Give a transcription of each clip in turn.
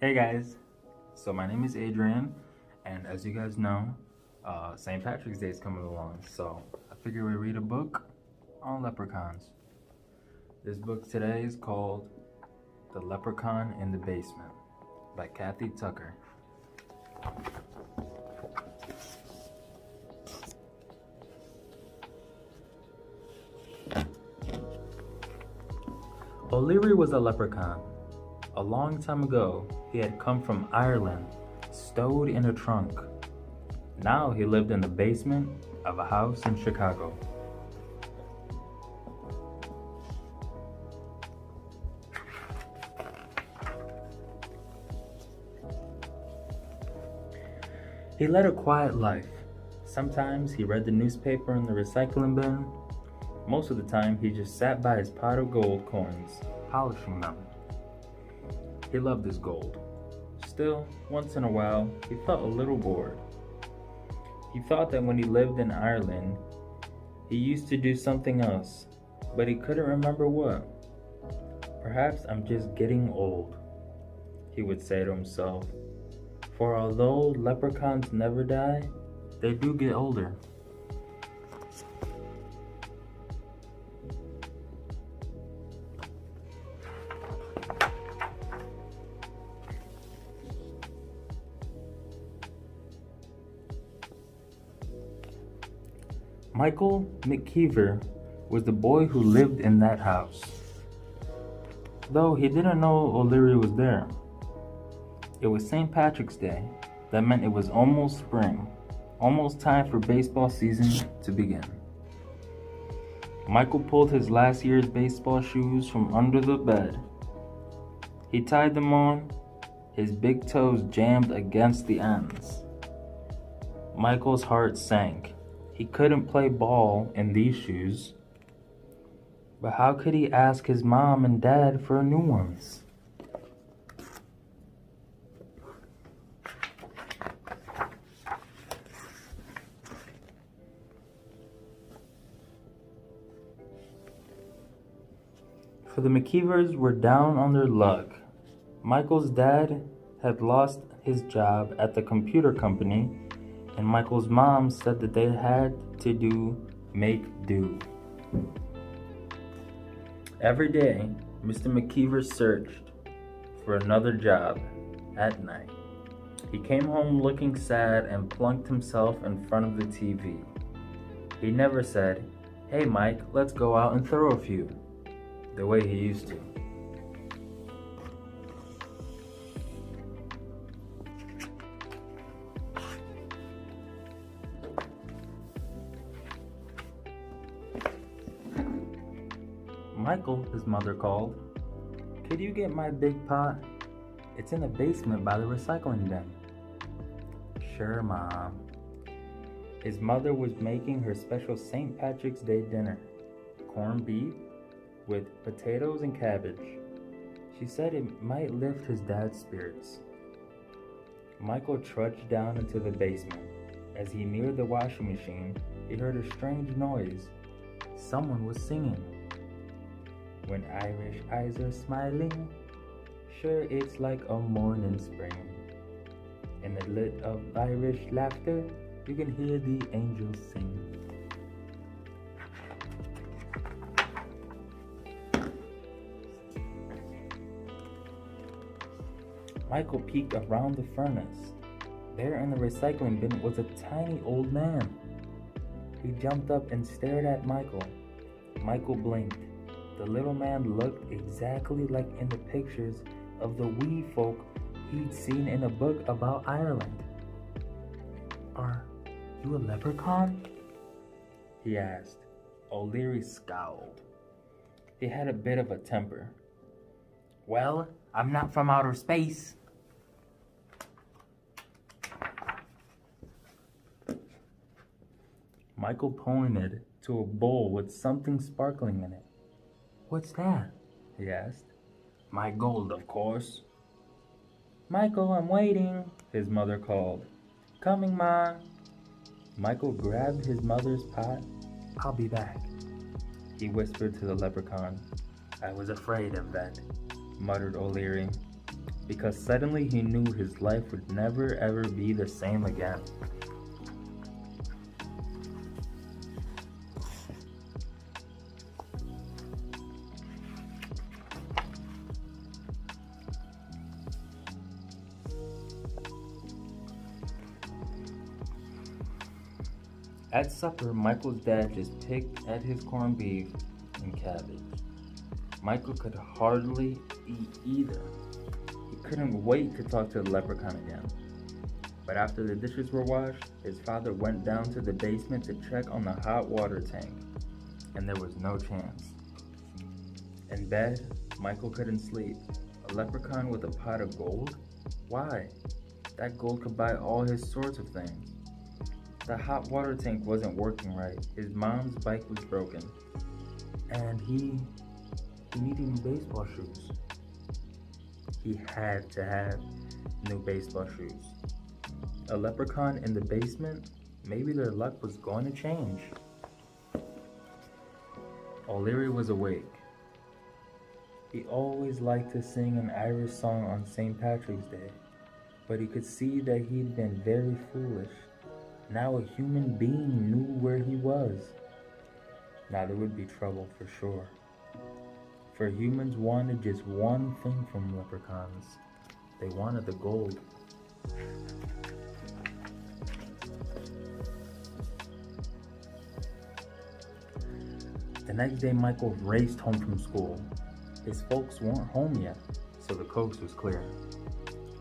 Hey guys, so my name is Adrian, and as you guys know, St. Patrick's Day is coming along, so I figured we'd read a book on leprechauns. This book today is called The Leprechaun in the Basement by Kathy Tucker. O'Leary was a leprechaun. A long time ago, he had come from Ireland, stowed in a trunk. Now he lived in the basement of a house in Chicago. He led a quiet life. Sometimes he read the newspaper in the recycling bin. Most of the time, he just sat by his pot of gold coins, polishing them. He loved his gold. Still, once in a while, he felt a little bored. He thought that when he lived in Ireland, he used to do something else, but he couldn't remember what. Perhaps I'm just getting old, he would say to himself, for although leprechauns never die, they do get older. Michael McKeever was the boy who lived in that house, though he didn't know O'Leary was there. It was St. Patrick's Day. That meant it was almost spring, almost time for baseball season to begin. Michael pulled his last year's baseball shoes from under the bed. He tied them on, his big toes jammed against the ends. Michael's heart sank. He couldn't play ball in these shoes. But how could he ask his mom and dad for new ones? For the McKeevers were down on their luck. Michael's dad had lost his job at the computer company, and Michael's mom said that they had to make do. Every day, Mr. McKeever searched for another job at night. He came home looking sad and plunked himself in front of the TV. He never said, "Hey Mike, let's go out and throw a few," the way he used to. "Michael," his mother called, "could you get my big pot? It's in the basement by the recycling bin." "Sure, Mom." His mother was making her special St. Patrick's Day dinner, corned beef with potatoes and cabbage. She said it might lift his dad's spirits. Michael trudged down into the basement. As he neared the washing machine, he heard a strange noise. Someone was singing. "When Irish eyes are smiling, sure it's like a morning spring. In the lit of Irish laughter, you can hear the angels sing." Michael peeked around the furnace. There in the recycling bin was a tiny old man. He jumped up and stared at Michael. Michael blinked. The little man looked exactly like in the pictures of the wee folk he'd seen in a book about Ireland. "Are you a leprechaun?" he asked. O'Leary scowled. He had a bit of a temper. "Well, I'm not from outer space." Michael pointed to a bowl with something sparkling in it. "What's that?" he asked. "My gold, of course." "Michael, I'm waiting," his mother called. "Coming, Ma." Michael grabbed his mother's pot. "I'll be back," he whispered to the leprechaun. "I was afraid of that," muttered O'Leary. because suddenly he knew his life would never ever be the same again. At supper, Michael's dad just picked at his corned beef and cabbage. Michael could hardly eat either. He couldn't wait to talk to the leprechaun again. But after the dishes were washed, his father went down to the basement to check on the hot water tank, and there was no chance. In bed, Michael couldn't sleep. A leprechaun with a pot of gold? Why? That gold could buy all his sorts of things. The hot water tank wasn't working right. His mom's bike was broken. And he needed new baseball shoes. He had to have new baseball shoes. A leprechaun in the basement? Maybe their luck was going to change. O'Leary was awake. He always liked to sing an Irish song on St. Patrick's Day, but he could see that he'd been very foolish. Now a human being knew where he was. Now there would be trouble for sure. For humans wanted just one thing from leprechauns. They wanted the gold. The next day, Michael raced home from school. His folks weren't home yet, so the coast was clear.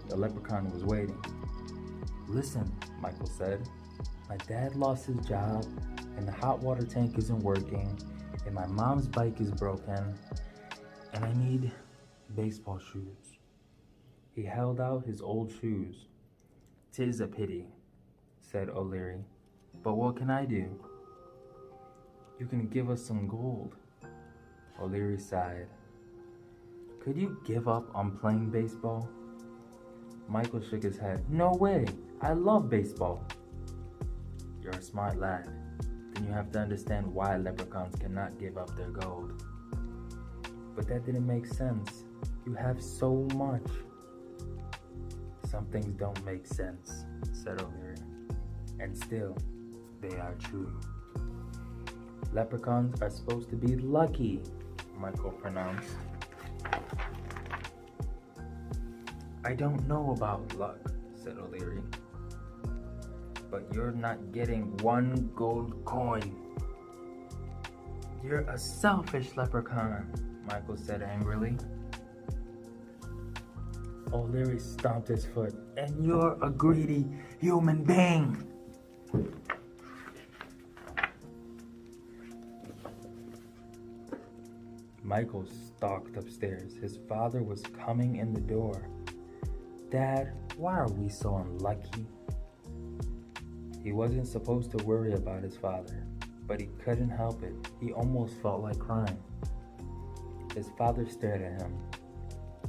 The leprechaun was waiting. "Listen," Michael said. "My dad lost his job, and the hot water tank isn't working, and my mom's bike is broken, and I need baseball shoes." He held out his old shoes. "'Tis a pity," said O'Leary, "but what can I do?" "You can give us some gold." O'Leary sighed. "Could you give up on playing baseball?" Michael shook his head. "No way! I love baseball." "You're a smart lad. Then you have to understand why leprechauns cannot give up their gold." "But that didn't make sense. You have so much." "Some things don't make sense," said O'Leary. "And still, they are true." "Leprechauns are supposed to be lucky," Michael pronounced. "I don't know about luck," said O'Leary. "But you're not getting one gold coin." "You're a selfish leprechaun," Michael said angrily. O'Leary stomped his foot. "And you're a greedy human being." Michael stalked upstairs. His father was coming in the door. "Dad, why are we so unlucky?" He wasn't supposed to worry about his father, but he couldn't help it. He almost felt like crying. His father stared at him.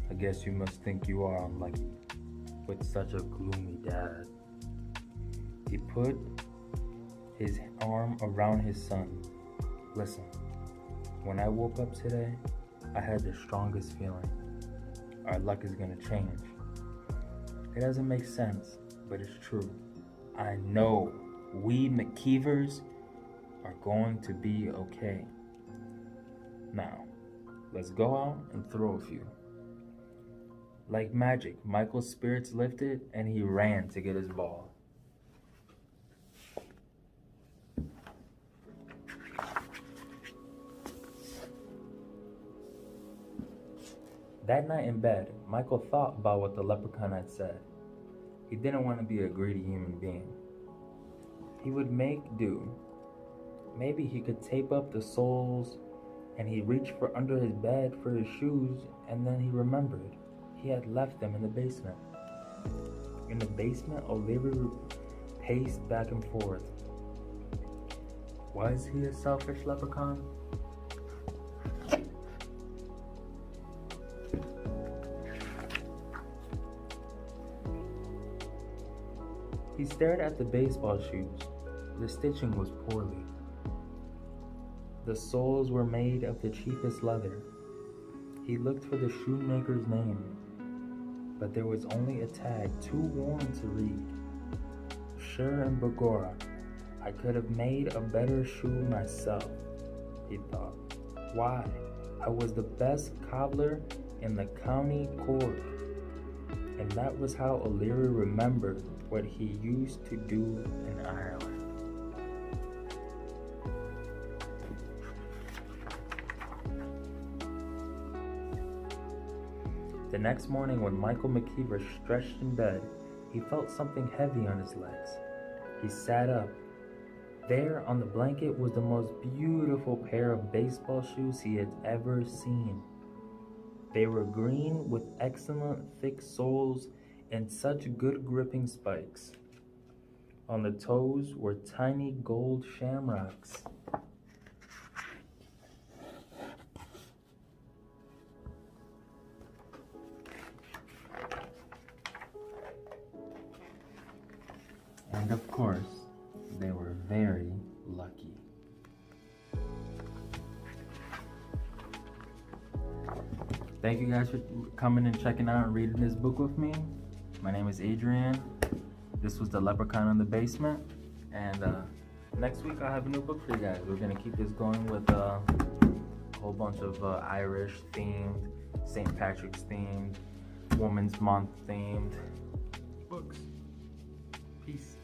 "I guess you must think you are unlucky, with such a gloomy dad." He put his arm around his son. "Listen, when I woke up today, I had the strongest feeling. Our luck is gonna change. It doesn't make sense, but it's true. I know we McKeevers are going to be okay. Now, let's go out and throw a few." Like magic, Michael's spirits lifted and he ran to get his ball. That night in bed, Michael thought about what the leprechaun had said. He didn't want to be a greedy human being. He would make do. Maybe he could tape up the soles, and he reached for under his bed for his shoes, and then he remembered he had left them in the basement. In the basement, O'Leary paced back and forth. Was he a selfish leprechaun? He stared at the baseball shoes. The stitching was poorly. The soles were made of the cheapest leather. He looked for the shoemaker's name. but there was only a tag too worn to read. Sure and Begorra, I could have made a better shoe myself, he thought. Why, I was the best cobbler in the county Cork. And that was how O'Leary remembered what he used to do in Ireland. The next morning, when Michael McKeever stretched in bed, he felt something heavy on his legs. He sat up. There on the blanket was the most beautiful pair of baseball shoes he had ever seen. They were green with excellent thick soles and such good gripping spikes. On the toes were tiny gold shamrocks. And of course, they were very lucky. Thank you guys for coming and checking out and reading this book with me. My name is Adrian. This was the Leprechaun in the Basement. And next week I'll have a new book for you guys. We're gonna keep this going with a whole bunch of Irish themed, St. Patrick's themed, Women's Month themed books. Peace.